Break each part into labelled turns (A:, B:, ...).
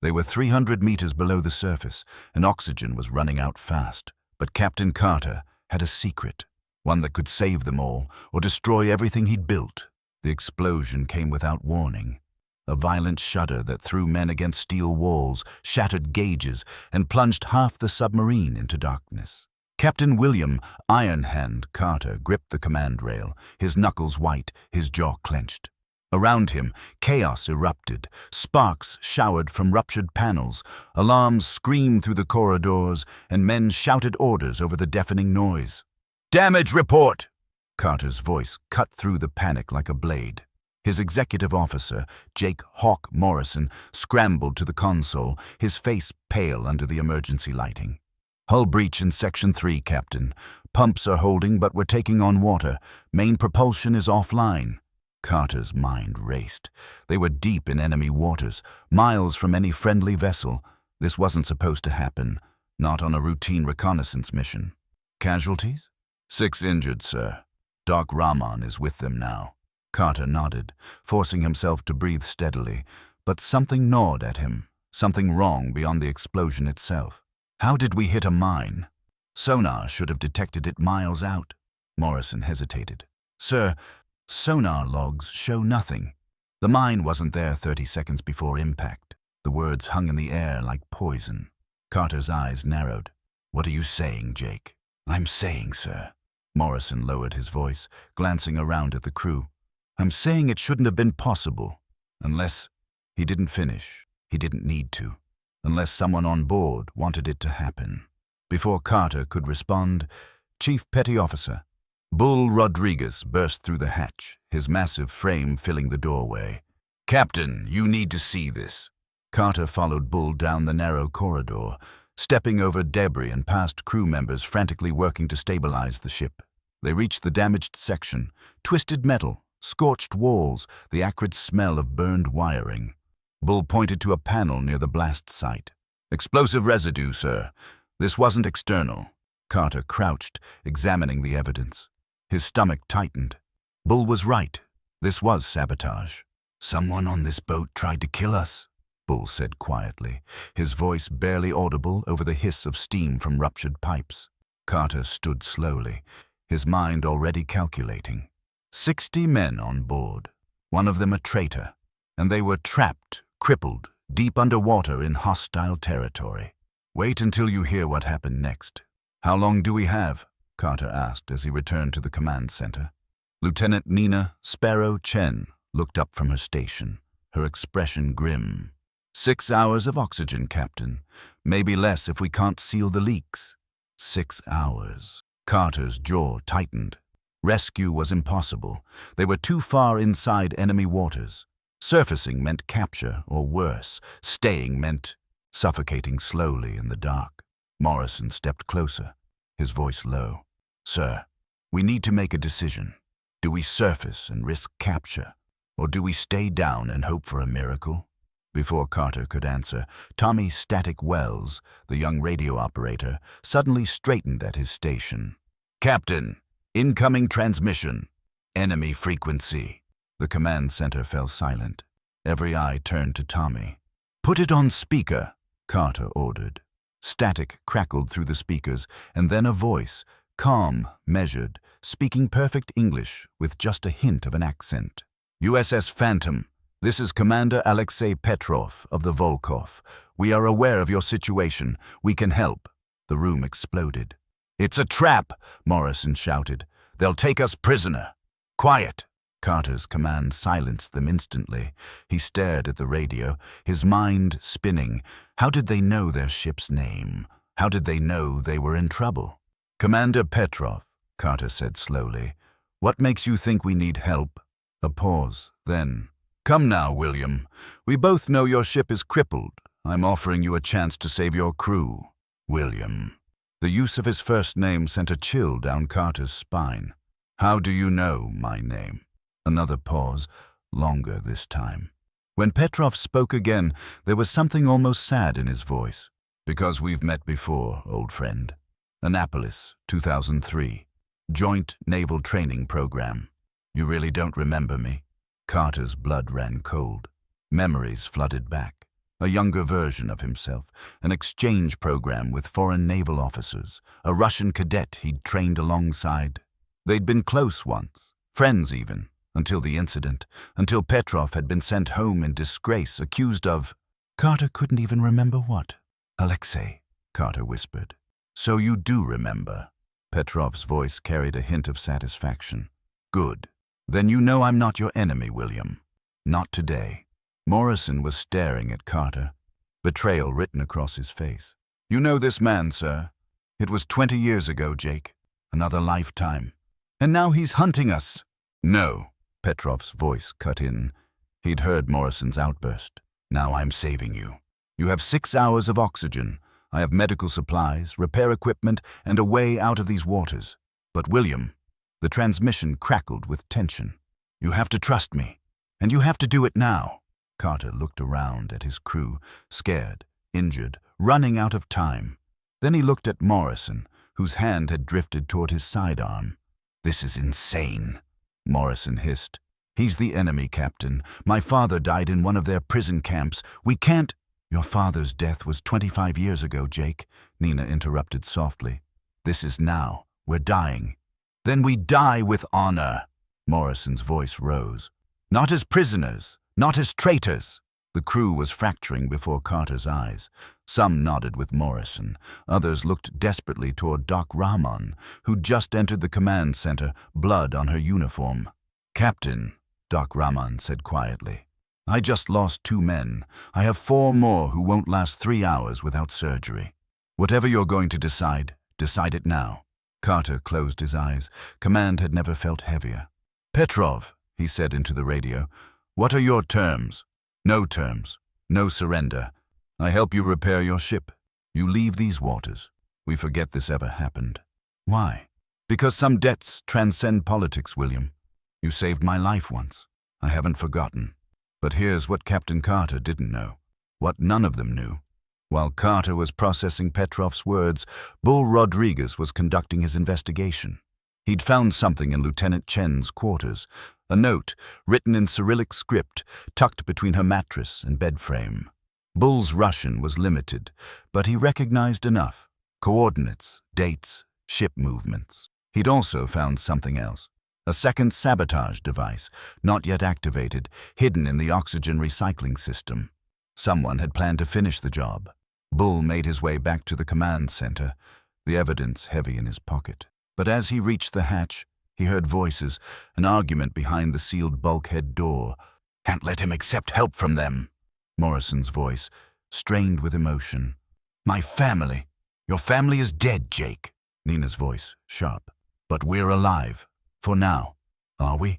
A: They were 300 meters below the surface, and oxygen was running out fast. But Captain Carter had a secret, one that could save them all or destroy everything he'd built. The explosion came without warning. A violent shudder that threw men against steel walls, shattered gauges, and plunged half the submarine into darkness. Captain William "Iron Hand" Carter gripped the command rail, his knuckles white, his jaw clenched. Around him, chaos erupted. Sparks showered from ruptured panels, alarms screamed through the corridors, and men shouted orders over the deafening noise. "Damage report!" Carter's voice cut through the panic like a blade. His executive officer, Jake "Hawk" Morrison, scrambled to the console, his face pale under the emergency lighting. "Hull breach in Section 3, Captain. Pumps are holding, but we're taking on water. Main propulsion is offline." Carter's mind raced. They were deep in enemy waters, miles from any friendly vessel. This wasn't supposed to happen, not on a routine reconnaissance mission. "Casualties?" "6 injured, sir. Doc Rahman is with them now." Carter nodded, forcing himself to breathe steadily, but something gnawed at him, something wrong beyond the explosion itself. "How did we hit a mine?" "Sonar should have detected it miles out." Morrison hesitated. "Sir, sonar logs show nothing. The mine wasn't there 30 seconds before impact." The words hung in the air like poison. Carter's eyes narrowed. "What are you saying, Jake?" "I'm saying, sir." Morrison lowered his voice, glancing around at the crew. "I'm saying it shouldn't have been possible. Unless—" He didn't finish. He didn't need to. Unless someone on board wanted it to happen. Before Carter could respond, Chief Petty Officer Bull Rodriguez burst through the hatch, his massive frame filling the doorway. "Captain, you need to see this." Carter followed Bull down the narrow corridor, stepping over debris and past crew members frantically working to stabilize the ship. They reached the damaged section, twisted metal, scorched walls, the acrid smell of burned wiring. Bull pointed to a panel near the blast site. "Explosive residue, sir. This wasn't external." Carter crouched, examining the evidence. His stomach tightened. Bull was right. This was sabotage. "Someone on this boat tried to kill us," Bull said quietly, his voice barely audible over the hiss of steam from ruptured pipes. Carter stood slowly, his mind already calculating. 60 men on board, one of them a traitor, and they were trapped, crippled, deep underwater in hostile territory. "Wait until you hear what happened next." "How long do we have?" Carter asked as he returned to the command center. Lieutenant Nina Sparrow Chen looked up from her station, her expression grim. 6 hours of oxygen, Captain. Maybe less if we can't seal the leaks." 6 hours. Carter's jaw tightened. Rescue was impossible. They were too far inside enemy waters. Surfacing meant capture, or worse, staying meant suffocating slowly in the dark. Morrison stepped closer, his voice low. "Sir, we need to make a decision. Do we surface and risk capture, or do we stay down and hope for a miracle?" Before Carter could answer, Tommy Static Wells, the young radio operator, suddenly straightened at his station. "Captain, incoming transmission. Enemy frequency." The command center fell silent. Every eye turned to Tommy. "Put it on speaker," Carter ordered. Static crackled through the speakers, and then a voice, calm, measured, speaking perfect English with just a hint of an accent. "USS Phantom, this is Commander Alexei Petrov of the Volkov. We are aware of your situation. We can help." The room exploded. "It's a trap," Morrison shouted. "They'll take us prisoner." "Quiet." Carter's command silenced them instantly. He stared at the radio, his mind spinning. How did they know their ship's name? How did they know they were in trouble? "Commander Petrov," Carter said slowly, "what makes you think we need help?" A pause, then, "Come now, William. We both know your ship is crippled. I'm offering you a chance to save your crew." "William." The use of his first name sent a chill down Carter's spine. "How do you know my name?" Another pause, longer this time. When Petrov spoke again, there was something almost sad in his voice. "Because we've met before, old friend. Annapolis, 2003. Joint Naval Training Program. You really don't remember me?" Carter's blood ran cold. Memories flooded back. A younger version of himself, an exchange program with foreign naval officers, a Russian cadet he'd trained alongside. They'd been close once, friends even, until the incident, until Petrov had been sent home in disgrace, accused of… Carter couldn't even remember what. "Alexei," Carter whispered. "So you do remember." Petrov's voice carried a hint of satisfaction. "Good. Then you know I'm not your enemy, William. Not today." Morrison was staring at Carter, betrayal written across his face. "You know this man, sir. It was 20 years ago, Jake. Another lifetime. And now he's hunting us." "No," Petrov's voice cut in. He'd heard Morrison's outburst. "Now I'm saving you. You have 6 hours of oxygen. I have medical supplies, repair equipment, and a way out of these waters. But William," the transmission crackled with tension, "you have to trust me, and you have to do it now." Carter looked around at his crew, scared, injured, running out of time. Then he looked at Morrison, whose hand had drifted toward his sidearm. "This is insane," Morrison hissed. "He's the enemy, Captain. My father died in one of their prison camps. We can't—" "Your father's death was 25 years ago, Jake," Nina interrupted softly. "This is now. We're dying." "Then we die with honor." Morrison's voice rose. "Not as prisoners. Not as traitors." The crew was fracturing before Carter's eyes. Some nodded with Morrison. Others looked desperately toward Doc Rahman, who'd just entered the command center, blood on her uniform. "Captain," Doc Rahman said quietly, "I just lost 2 men. I have 4 more who won't last 3 hours without surgery. Whatever you're going to decide, decide it now." Carter closed his eyes. Command had never felt heavier. "Petrov," he said into the radio, "what are your terms?" "No terms. No surrender. I help you repair your ship. You leave these waters. We forget this ever happened." "Why?" "Because some debts transcend politics, William. You saved my life once. I haven't forgotten. But here's what Captain Carter didn't know, what none of them knew. While Carter was processing Petrov's words, Bull Rodriguez was conducting his investigation. He'd found something in Lieutenant Chen's quarters, a note written in Cyrillic script tucked between her mattress and bed frame. Bull's Russian was limited, but he recognized enough: coordinates, dates, ship movements. He'd also found something else. A second sabotage device, not yet activated, hidden in the oxygen recycling system. Someone had planned to finish the job. Bull made his way back to the command center, the evidence heavy in his pocket. But as he reached the hatch, he heard voices, an argument behind the sealed bulkhead door. "Can't let him accept help from them." Morrison's voice, strained with emotion. "My family. Your family is dead, Jake." Nina's voice, sharp. "But we're alive. For now. Are we?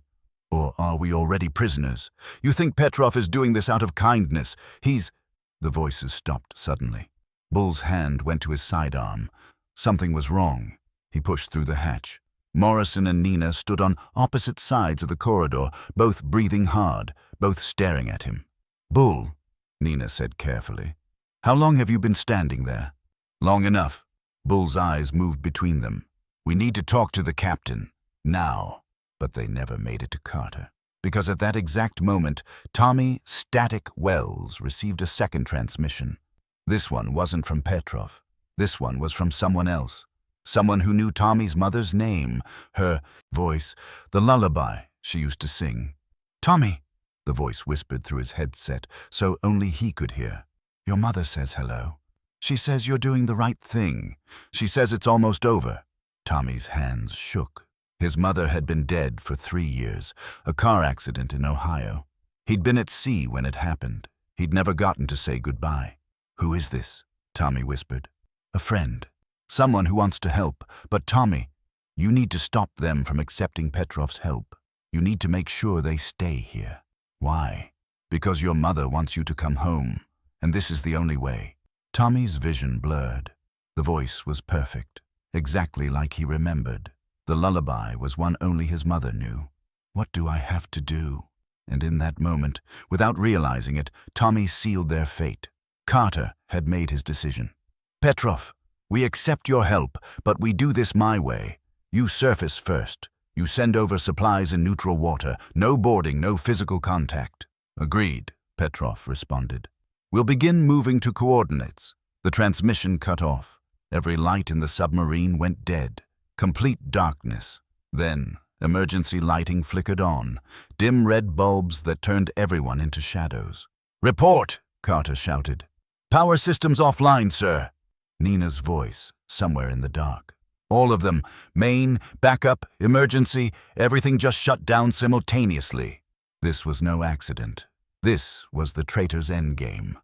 A: Or are we already prisoners? You think Petrov is doing this out of kindness. He's—" The voices stopped suddenly. Bull's hand went to his sidearm. Something was wrong. He pushed through the hatch. Morrison and Nina stood on opposite sides of the corridor, both breathing hard, both staring at him. "Bull," Nina said carefully, "how long have you been standing there?" "Long enough." Bull's eyes moved between them. "We need to talk to the captain. Now." But they never made it to Carter. Because at that exact moment, Tommy Static Wells received a second transmission. This one wasn't from Petrov. This one was from someone else. Someone who knew Tommy's mother's name, her voice, the lullaby she used to sing. "Tommy," the voice whispered through his headset, so only he could hear. "Your mother says hello. She says you're doing the right thing. She says it's almost over." Tommy's hands shook. His mother had been dead for 3 years, a car accident in Ohio. He'd been at sea when it happened. He'd never gotten to say goodbye. "Who is this?" Tommy whispered. "A friend. Someone who wants to help. But Tommy, you need to stop them from accepting Petrov's help. You need to make sure they stay here." "Why?" "Because your mother wants you to come home, and this is the only way." Tommy's vision blurred. The voice was perfect, exactly like he remembered. The lullaby was one only his mother knew. "What do I have to do?" And in that moment, without realizing it, Tommy sealed their fate. Carter had made his decision. "Petrov, we accept your help, but we do this my way. You surface first. You send over supplies in neutral water. No boarding, no physical contact." "Agreed," Petrov responded. We'll begin moving to coordinates. The transmission cut off. Every light in the submarine went dead. Complete darkness. Then, emergency lighting flickered on. Dim red bulbs that turned everyone into shadows. "Report!" Carter shouted. "Power systems offline, sir." Nina's voice, somewhere in the dark. "All of them. Main, backup, emergency, everything just shut down simultaneously." This was no accident. This was the traitor's endgame.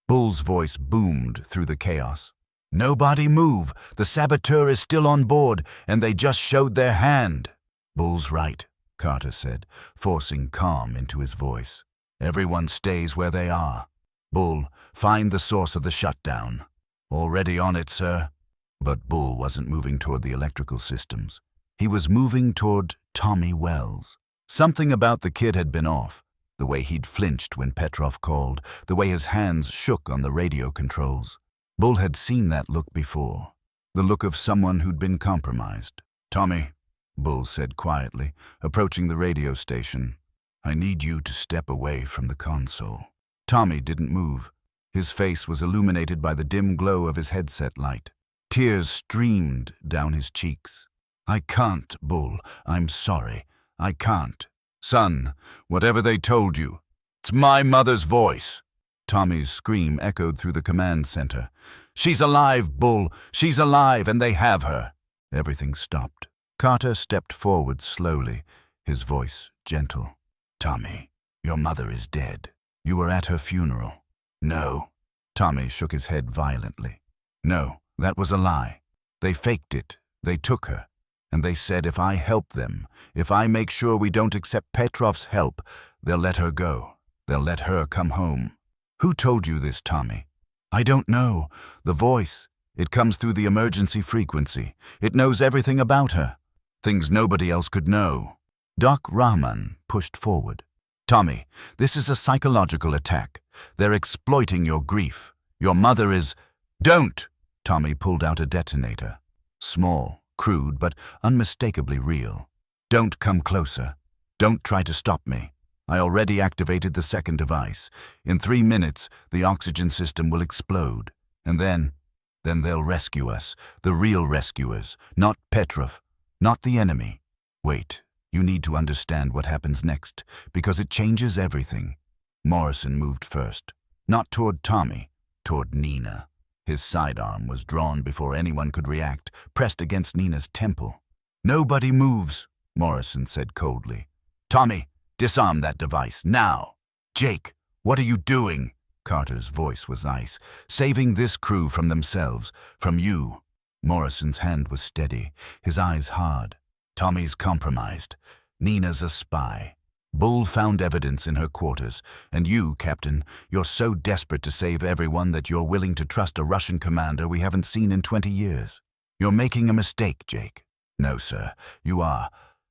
A: Bull's voice boomed through the chaos. "Nobody move. The saboteur is still on board, and they just showed their hand." "Bull's right," Carter said, forcing calm into his voice. "Everyone stays where they are. Bull, find the source of the shutdown." "Already on it, sir." But Bull wasn't moving toward the electrical systems. He was moving toward Tommy Wells. Something about the kid had been off. The way he'd flinched when Petrov called, the way his hands shook on the radio controls. Bull had seen that look before. The look of someone who'd been compromised. "Tommy," Bull said quietly, approaching the radio station. "I need you to step away from the console." Tommy didn't move. His face was illuminated by the dim glow of his headset light. Tears streamed down his cheeks. "I can't, Bull. I'm sorry. I can't." "Son, whatever they told you, it's my mother's voice." Tommy's scream echoed through the command center. "She's alive, Bull. She's alive, and they have her." Everything stopped. Carter stepped forward slowly, his voice gentle. "Tommy, your mother is dead. You were at her funeral." "No." Tommy shook his head violently. "No, that was a lie. They faked it. They took her. And they said if I help them, if I make sure we don't accept Petrov's help, they'll let her go. They'll let her come home." "Who told you this, Tommy?" "I don't know. The voice. It comes through the emergency frequency. It knows everything about her. Things nobody else could know." Doc Rahman pushed forward. "Tommy, this is a psychological attack. They're exploiting your grief. Your mother is—" "Don't!" Tommy pulled out a detonator. Small, crude, but unmistakably real. "Don't come closer. Don't try to stop me. I already activated the second device. In 3 minutes, the oxygen system will explode. And then they'll rescue us. The real rescuers. Not Petrov. Not the enemy. Wait, you need to understand what happens next, because it changes everything." Morrison moved first. Not toward Tommy, toward Nina. His sidearm was drawn before anyone could react, pressed against Nina's temple. "Nobody moves," Morrison said coldly. "Tommy, disarm that device, now." "Jake, what are you doing?" Carter's voice was ice. "Saving this crew from themselves, from you." Morrison's hand was steady, his eyes hard. "Tommy's compromised. Nina's a spy. Bull found evidence in her quarters, and you, Captain, you're so desperate to save everyone that you're willing to trust a Russian commander we haven't seen in 20 years. You're making a mistake, Jake." "No, sir, you are,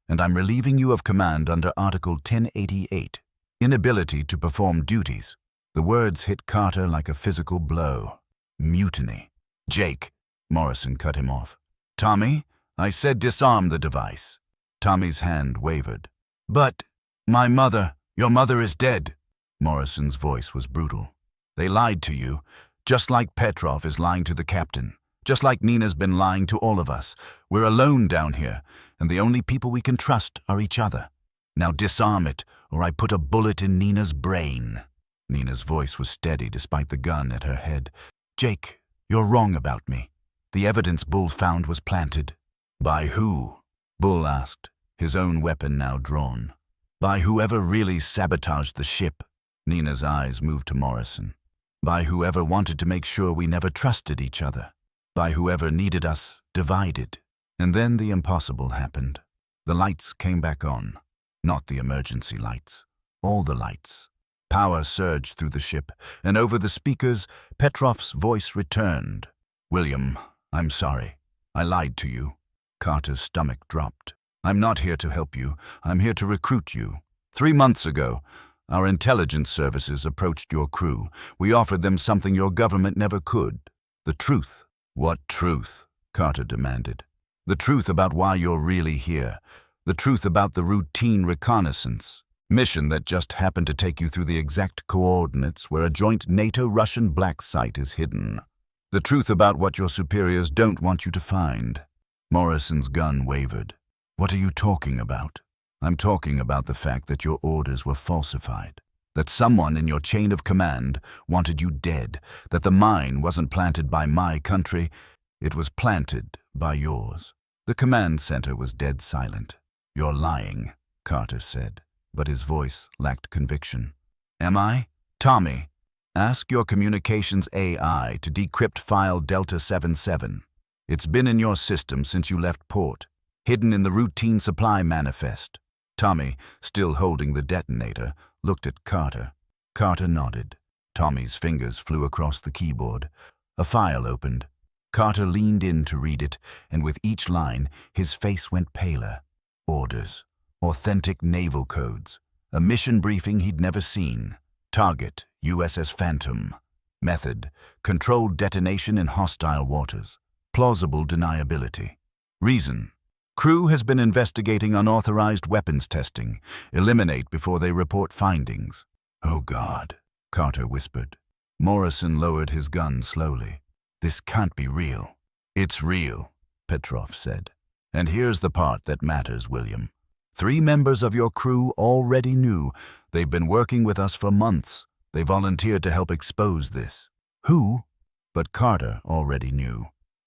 A: and I'm relieving you of command under Article 1088, inability to perform duties." The words hit Carter like a physical blow. Mutiny. "Jake," Morrison cut him off. "Tommy, I said disarm the device." Tommy's hand wavered. "But my mother, your mother is dead." Morrison's voice was brutal. "They lied to you, just like Petrov is lying to the captain, just like Nina's been lying to all of us. We're alone down here, and the only people we can trust are each other. Now disarm it, or I put a bullet in Nina's brain." Nina's voice was steady despite the gun at her head. "Jake, you're wrong about me. The evidence Bull found was planted." "By who?" Bull asked, his own weapon now drawn. "By whoever really sabotaged the ship." Nina's eyes moved to Morrison. "By whoever wanted to make sure we never trusted each other. By whoever needed us divided." And then the impossible happened. The lights came back on. Not the emergency lights. All the lights. Power surged through the ship, and over the speakers, Petrov's voice returned. "William, I'm sorry. I lied to you." Carter's stomach dropped. "I'm not here to help you. I'm here to recruit you. 3 months ago, our intelligence services approached your crew. We offered them something your government never could. The truth." "What truth?" Carter demanded. "The truth about why you're really here. The truth about the routine reconnaissance. Mission that just happened to take you through the exact coordinates where a joint NATO-Russian black site is hidden. The truth about what your superiors don't want you to find. Morrison's gun wavered. What are you talking about? I'm talking about the fact that your orders were falsified. That someone in your chain of command wanted you dead. That the mine wasn't planted by my country, it was planted by yours. The command center was dead silent. You're lying, Carter said, but his voice lacked conviction. Am I? Tommy, ask your communications AI to decrypt file Delta 77. It's been in your system since you left port, hidden in the routine supply manifest. Tommy, still holding the detonator, looked at Carter. Carter nodded. Tommy's fingers flew across the keyboard. A file opened. Carter leaned in to read it, and with each line, his face went paler. Orders. Authentic naval codes. A mission briefing he'd never seen. Target, USS Phantom. Method, controlled detonation in hostile waters. Plausible deniability. Reason, crew has been investigating unauthorized weapons testing. Eliminate before they report findings. Oh God, Carter whispered. Morrison lowered his gun slowly. This can't be real. It's real, Petrov said. And here's the part that matters, William. 3 members of your crew already knew. They've been working with us for months. They volunteered to help expose this. Who? But Carter already knew.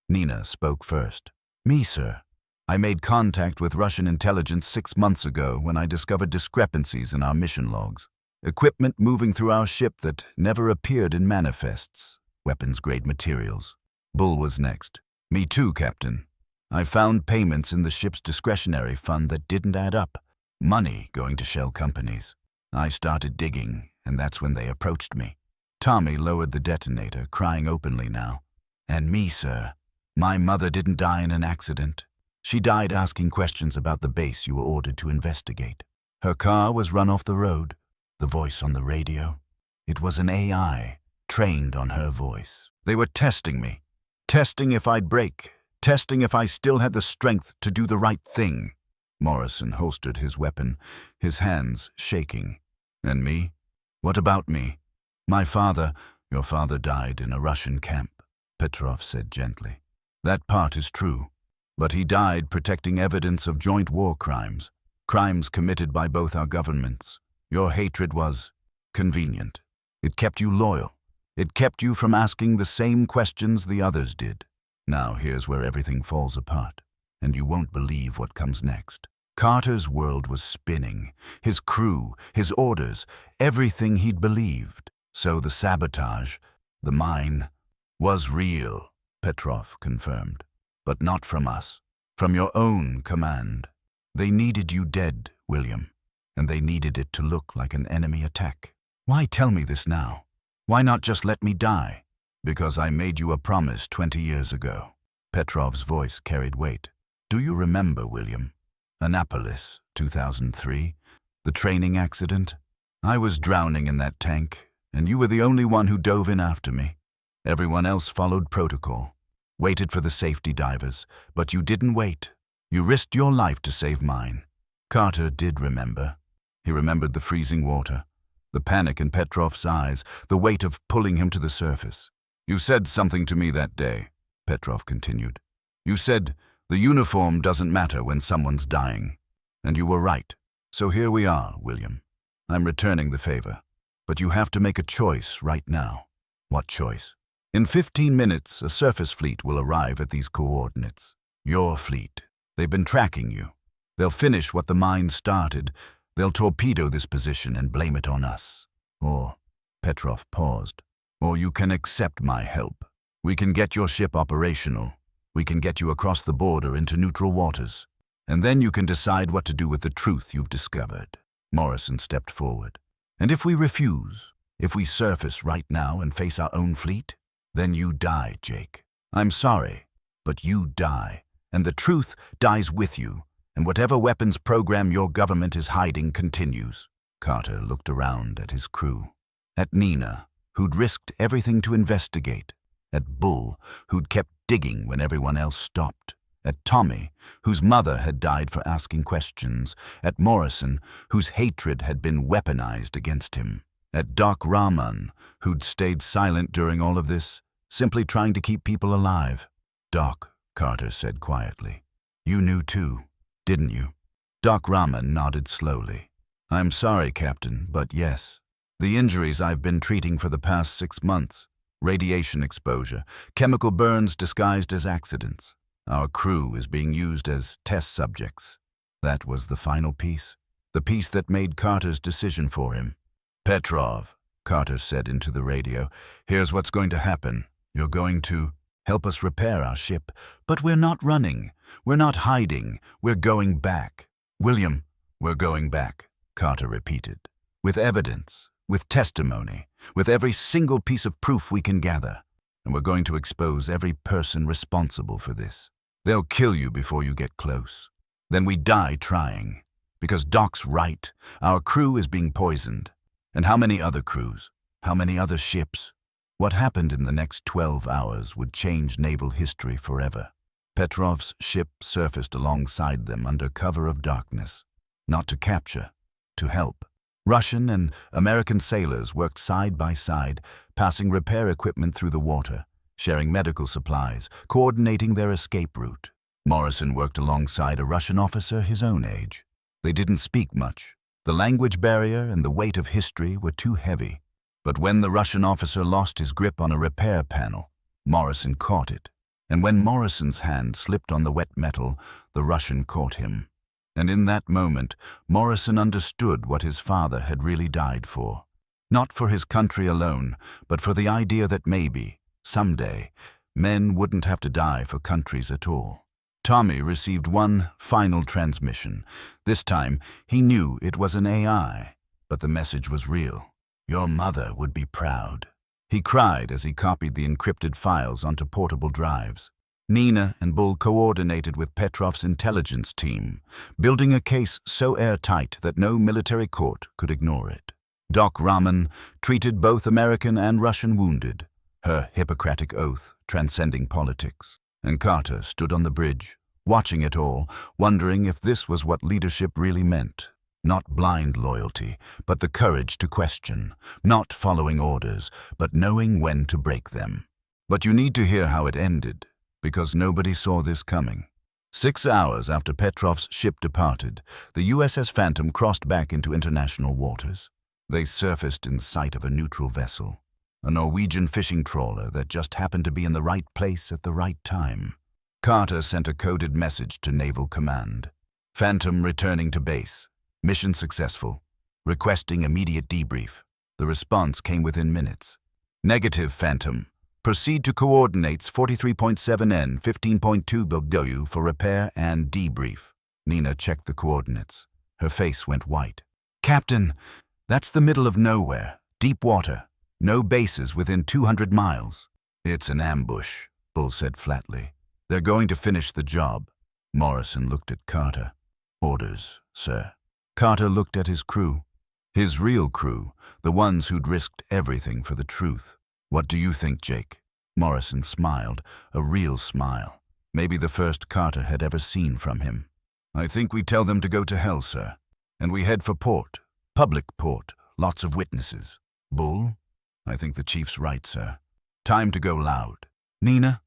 A: Nina spoke first. Me, sir. I made contact with Russian intelligence 6 months ago when I discovered discrepancies in our mission logs. Equipment moving through our ship that never appeared in manifests. Weapons-grade materials. Bull was next. Me too, Captain. I found payments in the ship's discretionary fund that didn't add up. Money going to shell companies. I started digging, and that's when they approached me. Tommy lowered the detonator, crying openly now. And me, sir. My mother didn't die in an accident. She died asking questions about the base you were ordered to investigate. Her car was run off the road. The voice on the radio. It was an AI, trained on her voice. They were testing me. Testing if I'd break. Testing if I still had the strength to do the right thing. Morrison holstered his weapon, his hands shaking. And me? What about me? My father, your father died in a Russian camp, Petrov said gently. That part is true. But he died protecting evidence of joint war crimes, crimes committed by both our governments. Your hatred was convenient. It kept you loyal. It kept you from asking the same questions the others did. Now here's where everything falls apart, and you won't believe what comes next. Carter's world was spinning. His crew, his orders, everything he'd believed. So the sabotage, the mine, was real, Petrov confirmed. But not from us, from your own command. They needed you dead, William, and they needed it to look like an enemy attack. Why tell me this now? Why not just let me die? Because I made you a promise 20 years ago. Petrov's voice carried weight. Do you remember, William? Annapolis, 2003, the training accident? I was drowning in that tank, and you were the only one who dove in after me. Everyone else followed protocol. Waited for the safety divers, but you didn't wait. You risked your life to save mine. Carter did remember. He remembered the freezing water, the panic in Petrov's eyes, the weight of pulling him to the surface. You said something to me that day, Petrov continued. You said, the uniform doesn't matter when someone's dying. And you were right. So here we are, William. I'm returning the favor. But you have to make a choice right now. What choice? In 15 minutes, a surface fleet will arrive at these coordinates. Your fleet. They've been tracking you. They'll finish what the mine started. They'll torpedo this position and blame it on us. Or, Petrov paused, or you can accept my help. We can get your ship operational. We can get you across the border into neutral waters. And then you can decide what to do with the truth you've discovered. Morrison stepped forward. And if we refuse, if we surface right now and face our own fleet, then you die, Jake. I'm sorry, but you die, and the truth dies with you, and whatever weapons program your government is hiding continues. Carter looked around at his crew, at Nina, who'd risked everything to investigate, at Bull, who'd kept digging when everyone else stopped, At Tommy, whose mother had died for asking questions. At Morrison, whose hatred had been weaponized against him. At Doc Rahman, who'd stayed silent during all of this, simply trying to keep people alive. "Doc," Carter said quietly, "you knew too, didn't you?" Doc Rahman nodded slowly. "I'm sorry, Captain, but yes. The injuries I've been treating for the past 6 months. Radiation exposure, chemical burns disguised as accidents. Our crew is being used as test subjects." That was the final piece, the piece that made Carter's decision for him. "Petrov," Carter said into the radio, "here's what's going to happen. You're going to help us repair our ship, but we're not running. We're not hiding. We're going back." "William, we're going back," Carter repeated. "With evidence, with testimony, with every single piece of proof we can gather. And we're going to expose every person responsible for this. They'll kill you before you get close. Then we die trying. Because Doc's right. Our crew is being poisoned. And how many other crews? How many other ships? What happened in the next 12 hours would change naval history forever." Petrov's ship surfaced alongside them under cover of darkness. Not to capture, to help. Russian and American sailors worked side by side, passing repair equipment through the water, sharing medical supplies, coordinating their escape route. Morrison worked alongside a Russian officer his own age. They didn't speak much. The language barrier and the weight of history were too heavy. But when the Russian officer lost his grip on a repair panel, Morrison caught it. And when Morrison's hand slipped on the wet metal, the Russian caught him. And in that moment, Morrison understood what his father had really died for. Not for his country alone, but for the idea that maybe, someday, men wouldn't have to die for countries at all. Tommy received one final transmission. This time, he knew it was an AI, but the message was real. "Your mother would be proud." He cried as he copied the encrypted files onto portable drives. Nina and Bull coordinated with Petrov's intelligence team, building a case so airtight that no military court could ignore it. Doc Rahman treated both American and Russian wounded, her Hippocratic oath transcending politics. And Carter stood on the bridge, watching it all, wondering if this was what leadership really meant. Not blind loyalty, but the courage to question. Not following orders, but knowing when to break them. But you need to hear how it ended, because nobody saw this coming. 6 hours after Petrov's ship departed, the USS Phantom crossed back into international waters. They surfaced in sight of a neutral vessel, a Norwegian fishing trawler that just happened to be in the right place at the right time. Carter sent a coded message to Naval Command. "Phantom returning to base. Mission successful. Requesting immediate debrief." The response came within minutes. "Negative, Phantom. Proceed to coordinates 43.7N, 15.2 BW for repair and debrief." Nina checked the coordinates. Her face went white. "Captain, that's the middle of nowhere. Deep water. No bases within 200 miles. "It's an ambush," Bull said flatly. "They're going to finish the job." Morrison looked at Carter. "Orders, sir." Carter looked at his crew. His real crew, the ones who'd risked everything for the truth. "What do you think, Jake?" Morrison smiled, a real smile. Maybe the first Carter had ever seen from him. "I think we tell them to go to hell, sir. And we head for port. Public port. Lots of witnesses." "Bull?" "I think the chief's right, sir. Time to go loud." "Nina?"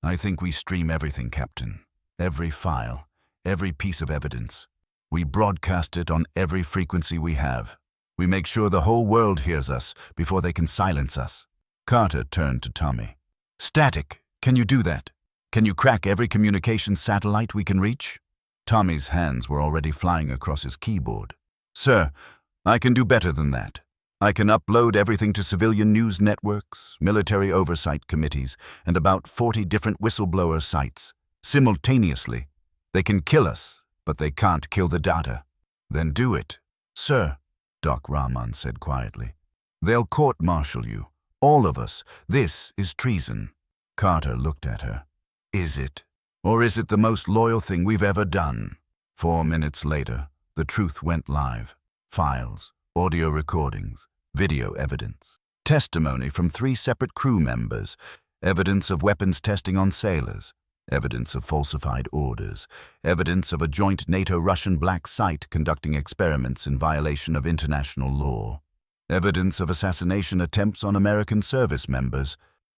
A: "I think we stream everything, Captain. Every file. Every piece of evidence. We broadcast it on every frequency we have. We make sure the whole world hears us before they can silence us." Carter turned to Tommy. "Static, can you do that? Can you crack every communications satellite we can reach?" Tommy's hands were already flying across his keyboard. "Sir, I can do better than that. I can upload everything to civilian news networks, military oversight committees, and about 40 different whistleblower sites. Simultaneously. They can kill us, but they can't kill the data." "Then do it." "Sir," Doc Rahman said quietly, "they'll court-martial you. All of us. This is treason." Carter looked at her. "Is it? Or is it the most loyal thing we've ever done?" 4 minutes later, the truth went live. Files, audio recordings, video evidence, testimony from 3 separate crew members, evidence of weapons testing on sailors, Evidence of falsified orders, evidence of a joint NATO-Russian black site conducting experiments in violation of international law, evidence of assassination attempts on American service members.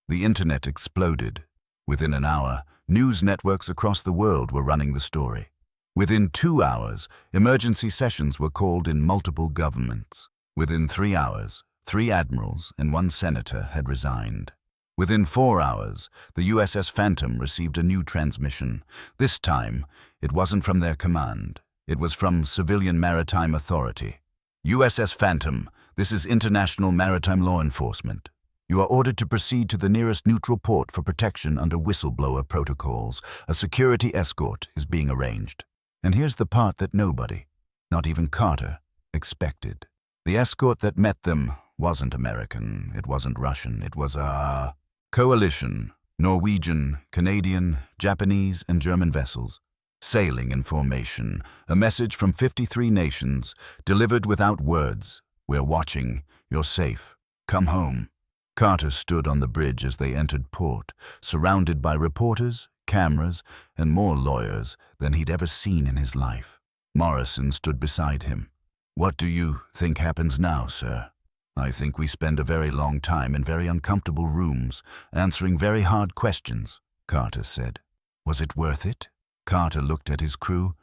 A: The internet exploded. Within an hour, news networks across the world were running the story. Within 2 hours, emergency sessions were called in multiple governments. Within 3 hours, 3 admirals and 1 senator had resigned. Within 4 hours, the USS Phantom received a new transmission. This time, it wasn't from their command. It was from Civilian Maritime Authority. USS Phantom, this is International Maritime Law Enforcement. You are ordered to proceed to the nearest neutral port for protection under whistleblower protocols. A security escort is being arranged. And here's the part that nobody, not even Carter, expected. The escort that met them wasn't American, it wasn't Russian, it was a coalition, Norwegian, Canadian, Japanese, and German vessels, sailing in formation, a message from 53 nations, delivered without words. We're watching, you're safe, come home. Carter stood on the bridge as they entered port, surrounded by reporters, cameras, and more lawyers than he'd ever seen in his life. Morrison stood beside him. What do you think happens now, sir? I think we spend a very long time in very uncomfortable rooms, answering very hard questions, Carter said. Was it worth it? Carter looked at his crew,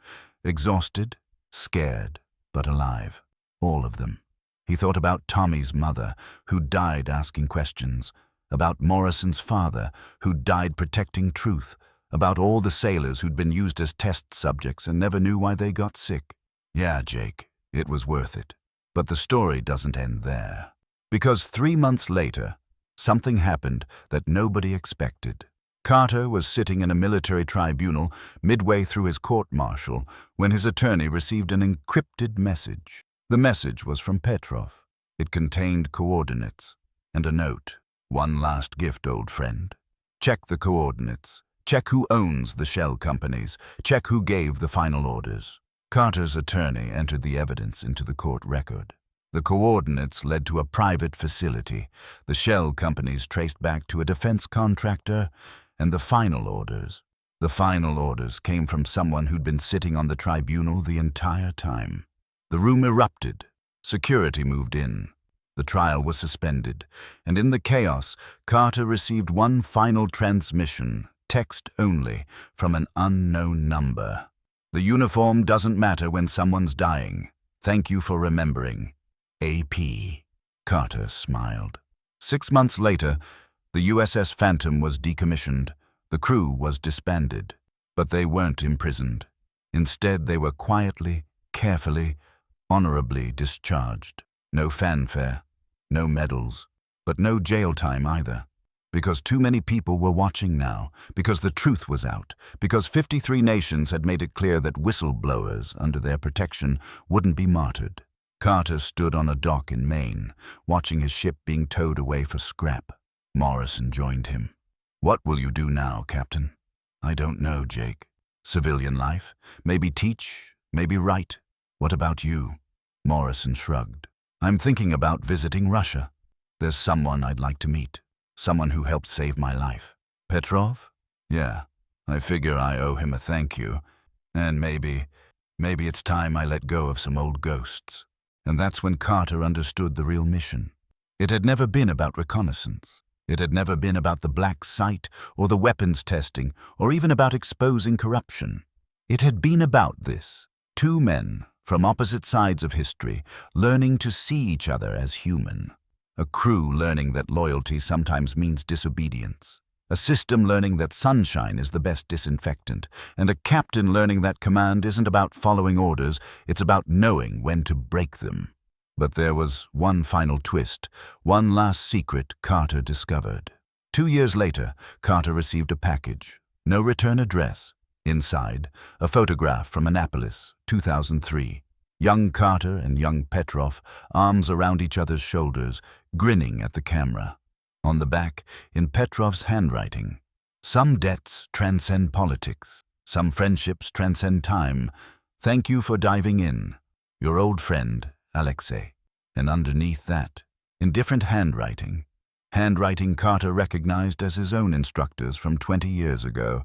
A: exhausted, scared, but alive. All of them. He thought about Tommy's mother, who died asking questions, about Morrison's father, who died protecting truth, about all the sailors who'd been used as test subjects and never knew why they got sick. Yeah, Jake, it was worth it. But the story doesn't end there. Because 3 months later, something happened that nobody expected. Carter was sitting in a military tribunal midway through his court-martial when his attorney received an encrypted message. The message was from Petrov. It contained coordinates and a note. One last gift, old friend. Check the coordinates. Check who owns the shell companies. Check who gave the final orders. Carter's attorney entered the evidence into the court record. The coordinates led to a private facility. The shell companies traced back to a defense contractor, and the final orders. The final orders came from someone who'd been sitting on the tribunal the entire time. The room erupted. Security moved in. The trial was suspended, and in the chaos, Carter received one final transmission, text only, from an unknown number. The uniform doesn't matter when someone's dying. Thank you for remembering. AP. Carter smiled. 6 months later, the USS Phantom was decommissioned. The crew was disbanded, but they weren't imprisoned. Instead, they were quietly, carefully, honorably discharged. No fanfare, no medals, but no jail time either. Because too many people were watching now, because the truth was out, because 53 nations had made it clear that whistleblowers, under their protection, wouldn't be martyred. Carter stood on a dock in Maine, watching his ship being towed away for scrap. Morrison joined him. What will you do now, Captain? I don't know, Jake. Civilian life? Maybe teach, maybe write. What about you? Morrison shrugged. I'm thinking about visiting Russia. There's someone I'd like to meet. Someone who helped save my life. Petrov? Yeah, I figure I owe him a thank you. And maybe it's time I let go of some old ghosts. And that's when Carter understood the real mission. It had never been about reconnaissance. It had never been about the black site or the weapons testing or even about exposing corruption. It had been about this. 2 men from opposite sides of history learning to see each other as human. A crew learning that loyalty sometimes means disobedience. A system learning that sunshine is the best disinfectant. And a captain learning that command isn't about following orders, it's about knowing when to break them. But there was one final twist, one last secret Carter discovered. 2 years later, Carter received a package. No return address. Inside, a photograph from Annapolis, 2003. Young Carter and young Petrov, arms around each other's shoulders, grinning at the camera. On the back, in Petrov's handwriting, some debts transcend politics. Some friendships transcend time. Thank you for diving in. Your old friend, Alexei. And underneath that, in different handwriting Carter recognized as his own instructors from 20 years ago.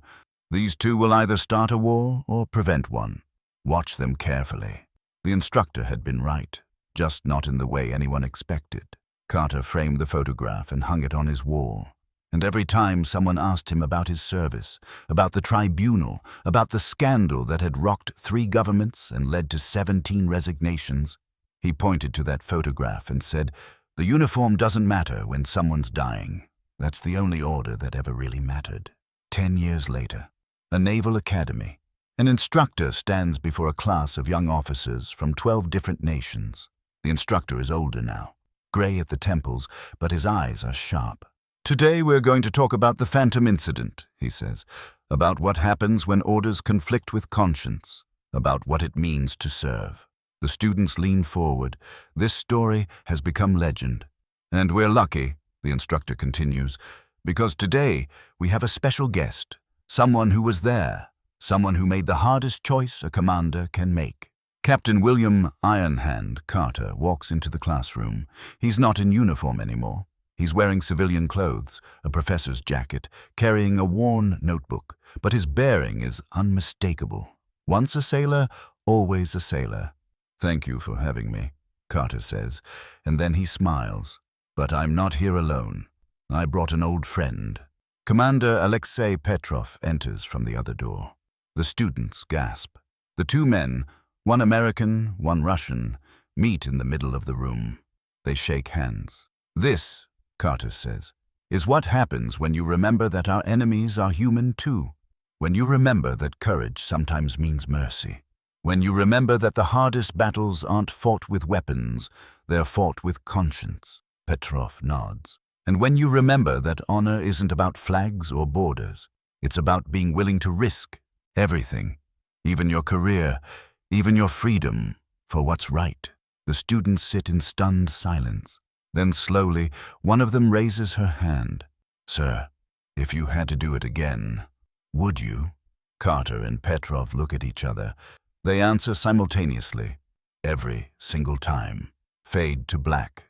A: These two will either start a war or prevent one. Watch them carefully. The instructor had been right, just not in the way anyone expected. Carter framed the photograph and hung it on his wall. And every time someone asked him about his service, about the tribunal, about the scandal that had rocked 3 governments and led to 17 resignations, he pointed to that photograph and said, "The uniform doesn't matter when someone's dying. That's the only order that ever really mattered." 10 years later, a naval academy. An instructor stands before a class of young officers from 12 different nations. The instructor is older now, gray at the temples, but his eyes are sharp. "Today we're going to talk about the Phantom Incident," he says, "about what happens when orders conflict with conscience, about what it means to serve." The students lean forward. This story has become legend. "And we're lucky," the instructor continues, "because today we have a special guest, someone who was there, someone who made the hardest choice a commander can make." Captain William Ironhand Carter walks into the classroom. He's not in uniform anymore. He's wearing civilian clothes, a professor's jacket, carrying a worn notebook, but his bearing is unmistakable. Once a sailor, always a sailor. "Thank you for having me," Carter says, and then he smiles. "But I'm not here alone. I brought an old friend." Commander Alexei Petrov enters from the other door. The students gasp. The 2 men, one American, one Russian, meet in the middle of the room. They shake hands. "This," Carter says, "is what happens when you remember that our enemies are human too. When you remember that courage sometimes means mercy. When you remember that the hardest battles aren't fought with weapons, they're fought with conscience." Petrov nods. "And when you remember that honor isn't about flags or borders, it's about being willing to risk everything, even your career, even your freedom, for what's right." The students sit in stunned silence. Then slowly, one of them raises her hand. "Sir, if you had to do it again, would you?" Carter and Petrov look at each other. They answer simultaneously. "Every single time." Fade to black.